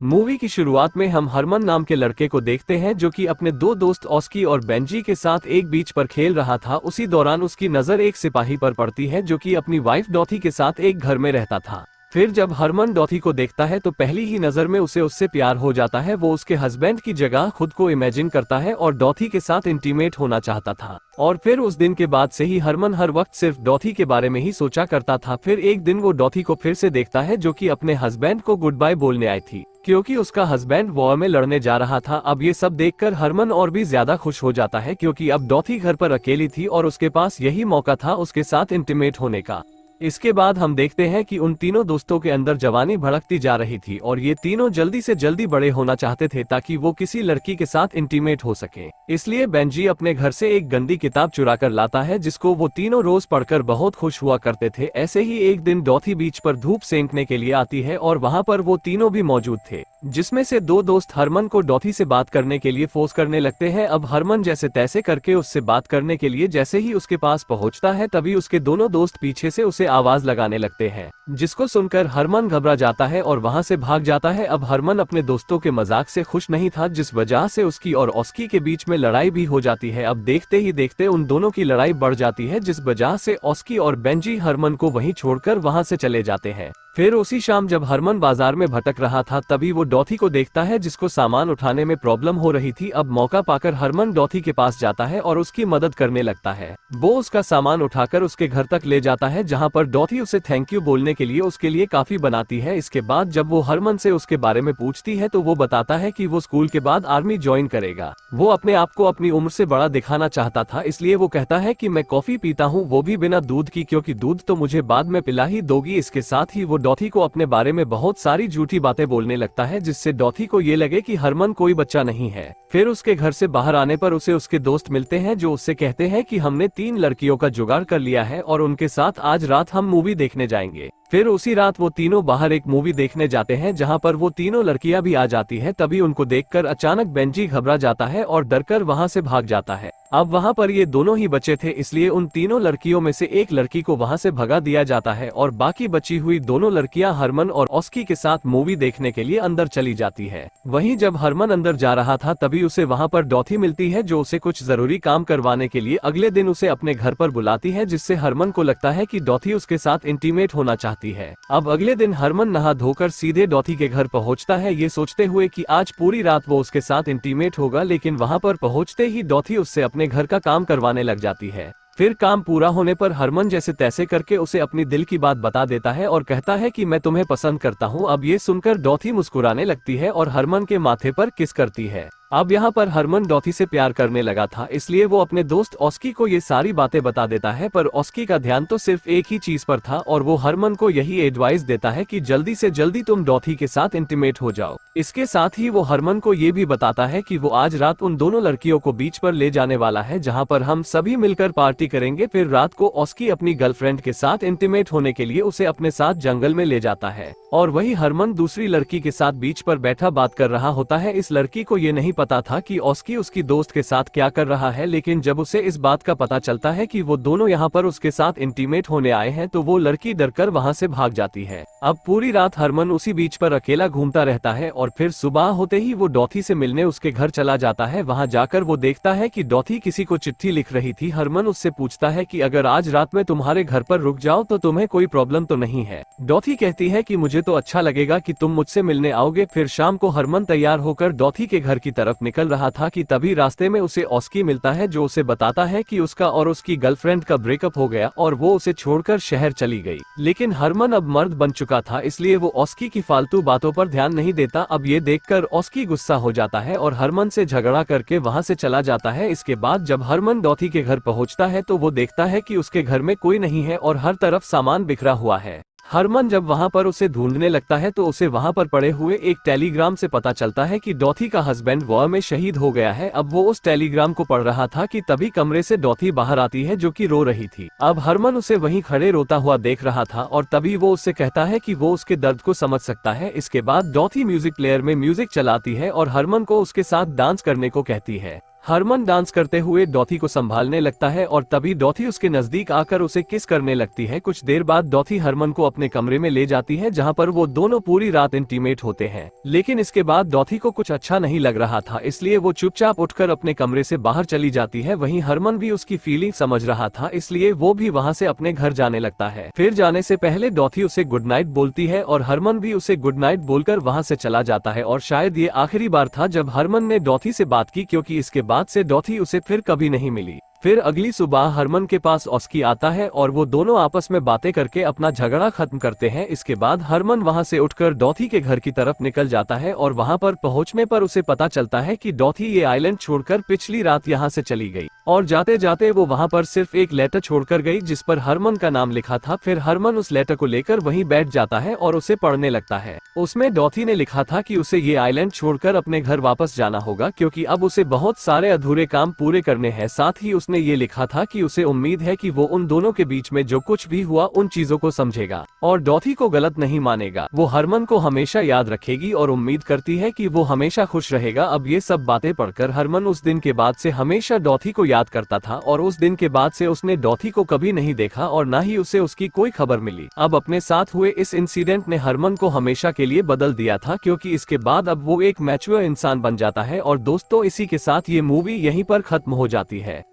Movie की शुरुआत में हम हरमन नाम के लड़के को देखते हैं जो कि अपने दो दोस्त ऑस्की और बेंजी के साथ एक बीच पर खेल रहा था। उसी दौरान उसकी नजर एक सिपाही पर पड़ती है जो कि अपनी वाइफ डॉथी के साथ एक घर में रहता था। फिर जब हरमन डॉथी को देखता है तो पहली ही नजर में उसे उससे प्यार हो जाता है। वो उसके हस्बैंड की जगह खुद को इमेजिन करता है और डॉथी के साथ इंटीमेट होना चाहता था। और फिर उस दिन के बाद से ही हरमन हर वक्त सिर्फ डॉथी के बारे में ही सोचा करता था। फिर एक दिन वो डॉथी को फिर से देखता है जो कि अपने हस्बैंड को गुड बाय बोलने आई थी, क्योंकि उसका हस्बैंड वॉर में लड़ने जा रहा था। अब ये सब देखकर हरमन और भी ज्यादा खुश हो जाता है क्योंकि अब डॉथी घर पर अकेली थी और उसके पास यही मौका था उसके साथ इंटीमेट होने का। इसके बाद हम देखते हैं कि उन तीनों दोस्तों के अंदर जवानी भड़कती जा रही थी और ये तीनों जल्दी से जल्दी बड़े होना चाहते थे ताकि वो किसी लड़की के साथ इंटीमेट हो सके। इसलिए बेंजी अपने घर से एक गंदी किताब चुरा कर लाता है जिसको वो तीनों रोज पढ़कर बहुत खुश हुआ करते थे। ऐसे ही एक दिन डॉथी बीच पर धूप सेंकने के लिए आती है और वहाँ पर वो तीनों भी मौजूद थे, जिसमें से दो दोस्त हरमन को डॉथी से बात करने के लिए फोर्स करने लगते हैं। अब हरमन जैसे तैसे करके उससे बात करने के लिए जैसे ही उसके पास पहुंचता है तभी उसके दोनों दोस्त पीछे से उसे आवाज लगाने लगते हैं, जिसको सुनकर हरमन घबरा जाता है और वहां से भाग जाता है। अब हरमन अपने दोस्तों के मजाक से खुश नहीं था, जिस वजह से उसकी और ऑस्की के बीच में लड़ाई भी हो जाती है। अब देखते ही देखते उन दोनों की लड़ाई बढ़ जाती है, जिस वजह से ऑस्की और बेंजी हरमन को वहीं छोड़कर वहां से चले जाते हैं। फिर उसी शाम जब हरमन बाजार में भटक रहा था तभी वो डॉथी को देखता है जिसको सामान उठाने में प्रॉब्लम हो रही थी। अब मौका पाकर हरमन डॉथी के पास जाता है और उसकी मदद करने लगता है। वो उसका सामान उठाकर उसके घर तक ले जाता है जहां पर डॉथी उसे थैंक यू बोलने के लिए उसके लिए काफी बनाती है। इसके बाद जब वो हरमन से उसके बारे में पूछती है तो वो बताता है कि वो स्कूल के बाद आर्मी ज्वाइन करेगा। वो अपने आप को अपनी उम्र से बड़ा दिखाना चाहता था, इसलिए वो कहता है कि मैं कॉफी पीता हूँ, वो भी बिना दूध की, क्योंकि दूध तो मुझे बाद में पिला ही दोगी। इसके साथ ही वो डॉथी को अपने बारे में बहुत सारी झूठी बातें बोलने लगता है जिससे डॉथी को ये लगे कि हरमन कोई बच्चा नहीं है। फिर उसके घर से बाहर आने पर उसे उसके दोस्त मिलते हैं जो उससे कहते हैं कि हमने 3 लड़कियों का जुगाड़ कर लिया है और उनके साथ आज रात हम मूवी देखने जाएंगे। फिर उसी रात वो तीनों बाहर एक मूवी देखने जाते हैं जहां पर वो तीनों लड़कियां भी आ जाती है। तभी उनको देखकर अचानक बेंजी घबरा जाता है और डरकर वहां से भाग जाता है। अब वहां पर ये दोनों ही बचे थे, इसलिए उन तीनों लड़कियों में से एक लड़की को वहां से भगा दिया जाता है और बाकी बची हुई दोनों लड़कियां हरमन और ऑस्की के साथ मूवी देखने के लिए अंदर चली जाती है। वहीं जब हरमन अंदर जा रहा था तभी उसे वहां पर डॉथी मिलती है जो उसे कुछ जरूरी काम करवाने के लिए अगले दिन उसे अपने घर पर बुलाती है, जिससे हरमन को लगता है कि डॉथी उसके साथ इंटीमेट होना चाहती है। अब अगले दिन हरमन नहा धोकर सीधे डॉथी के घर पहुंचता है, ये सोचते हुए कि आज पूरी रात वो उसके साथ इंटीमेट होगा, लेकिन वहां पर पहुंचते ही डॉथी उससे अपने घर का काम करवाने लग जाती है। फिर काम पूरा होने पर हरमन जैसे तैसे करके उसे अपनी दिल की बात बता देता है और कहता है कि मैं तुम्हें पसंद करता हूँ। अब ये सुनकर डॉथी मुस्कुराने लगती है और हरमन के माथे पर किस करती है। अब यहाँ पर हरमन डॉथी से प्यार करने लगा था, इसलिए वो अपने दोस्त ऑस्की को ये सारी बातें बता देता है, पर ऑस्की का ध्यान तो सिर्फ एक ही चीज पर था और वो हरमन को यही एडवाइस देता है कि जल्दी से जल्दी तुम डॉथी के साथ इंटीमेट हो जाओ। इसके साथ ही वो हरमन को ये भी बताता है कि वो आज रात उन दोनों लड़कियों को बीच पर ले जाने वाला है जहाँ पर हम सभी मिलकर पार्टी करेंगे। फिर रात को ऑस्की अपनी गर्लफ्रेंड के साथ इंटीमेट होने के लिए उसे अपने साथ जंगल में ले जाता है और वही हरमन दूसरी लड़की के साथ बीच पर बैठा बात कर रहा होता है। इस लड़की को ये नहीं पता था कि ऑस्की उसकी दोस्त के साथ क्या कर रहा है, लेकिन जब उसे इस बात का पता चलता है कि वो दोनों यहाँ पर उसके साथ इंटीमेट होने आए हैं तो वो लड़की डरकर वहाँ से भाग जाती है। अब पूरी रात हरमन उसी बीच पर अकेला घूमता रहता है और फिर सुबह होते ही वो डॉथी से मिलने उसके घर चला जाता है। वहाँ जाकर वो देखता है कि डॉथी किसी को चिट्ठी लिख रही थी। हरमन उससे पूछता है कि अगर आज रात में तुम्हारे घर पर रुक जाओ तो तुम्हें कोई प्रॉब्लम तो नहीं है। डॉथी कहती है कि मुझे तो अच्छा लगेगा कि तुम मुझसे मिलने आओगे। फिर शाम को हरमन तैयार होकर डॉथी के घर की तरफ निकल रहा था कि तभी रास्ते में उसे ऑस्की मिलता है जो उसे बताता है कि उसका और उसकी गर्लफ्रेंड का ब्रेकअप हो गया और वो उसे छोड़कर शहर चली गई। लेकिन हरमन अब मर्द बन चुका था, इसलिए वो ऑस्की की फालतू बातों पर ध्यान नहीं देता। अब ये देखकर ऑस्की गुस्सा हो जाता है और हरमन से झगड़ा करके वहाँ से चला जाता है। इसके बाद जब हरमन डॉथी के घर पहुँचता है तो वो देखता है कि उसके घर में कोई नहीं है और हर तरफ सामान बिखरा हुआ है। हरमन जब वहां पर उसे ढूंढने लगता है तो उसे वहां पर पड़े हुए एक टेलीग्राम से पता चलता है कि डॉथी का हस्बैंड वॉर में शहीद हो गया है। अब वो उस टेलीग्राम को पढ़ रहा था कि तभी कमरे से डॉथी बाहर आती है जो कि रो रही थी। अब हरमन उसे वहीं खड़े रोता हुआ देख रहा था और तभी वो उससे कहता है कि वो उसके दर्द को समझ सकता है। इसके बाद डॉथी म्यूजिक प्लेयर में म्यूजिक चलाती है और हरमन को उसके साथ डांस करने को कहती है। हरमन डांस करते हुए डॉथी को संभालने लगता है और तभी डॉथी उसके नजदीक आकर उसे किस करने लगती है। कुछ देर बाद डॉथी हरमन को अपने कमरे में ले जाती है जहां पर वो दोनों पूरी रात इंटीमेट होते हैं। लेकिन इसके बाद डॉथी को कुछ अच्छा नहीं लग रहा था, इसलिए वो चुपचाप उठकर अपने कमरे से बाहर चली जाती है। वहीं हरमन भी उसकी फीलिंग समझ रहा था, इसलिए वो भी वहां से अपने घर जाने लगता है। फिर जाने से पहले डॉथी उसे गुड नाइट बोलती है और हरमन भी उसे गुड नाइट बोलकर वहां से चला जाता है। और शायद ये आखिरी बार था जब हरमन ने डॉथी से बात की, क्योंकि इसके बाद से डॉथी उसे फिर कभी नहीं मिली। फिर अगली सुबह हरमन के पास ऑस्की आता है और वो दोनों आपस में बातें करके अपना झगड़ा खत्म करते हैं। इसके बाद हरमन वहां से उठकर डॉथी के घर की तरफ निकल जाता है और वहां पर पहुंचने पर उसे पता चलता है कि डॉथी ये आइलैंड छोड़कर पिछली रात यहां से चली गई और जाते जाते वो वहां पर सिर्फ एक लेटर छोड़कर गई जिस पर हरमन का नाम लिखा था। फिर हरमन उस लेटर को लेकर वहीं बैठ जाता है और उसे पढ़ने लगता है। उसमें डॉथी ने लिखा था कि उसे ये आइलैंड छोड़कर अपने घर वापस जाना होगा, क्योंकि अब उसे बहुत सारे अधूरे काम पूरे करने हैं। साथ ही उसने ये लिखा था कि उसे उम्मीद है कि वो उन दोनों के बीच में जो कुछ भी हुआ उन चीजों को समझेगा और डॉथी को गलत नहीं मानेगा। वो हरमन को हमेशा याद रखेगी और उम्मीद करती है कि वो हमेशा खुश रहेगा। अब ये सब बातें पढ़कर हरमन उस दिन के बाद से हमेशा डॉथी को याद करता था और उस दिन के बाद से उसने डॉथी को कभी नहीं देखा और न ही उसे उसकी कोई खबर मिली। अब अपने साथ हुए इस इंसिडेंट ने हरमन को हमेशा के लिए बदल दिया था, क्योंकि इसके बाद अब वो एक मैच्योर इंसान बन जाता है। और दोस्तों, इसी के साथ ये मूवी यहीं पर खत्म हो जाती है।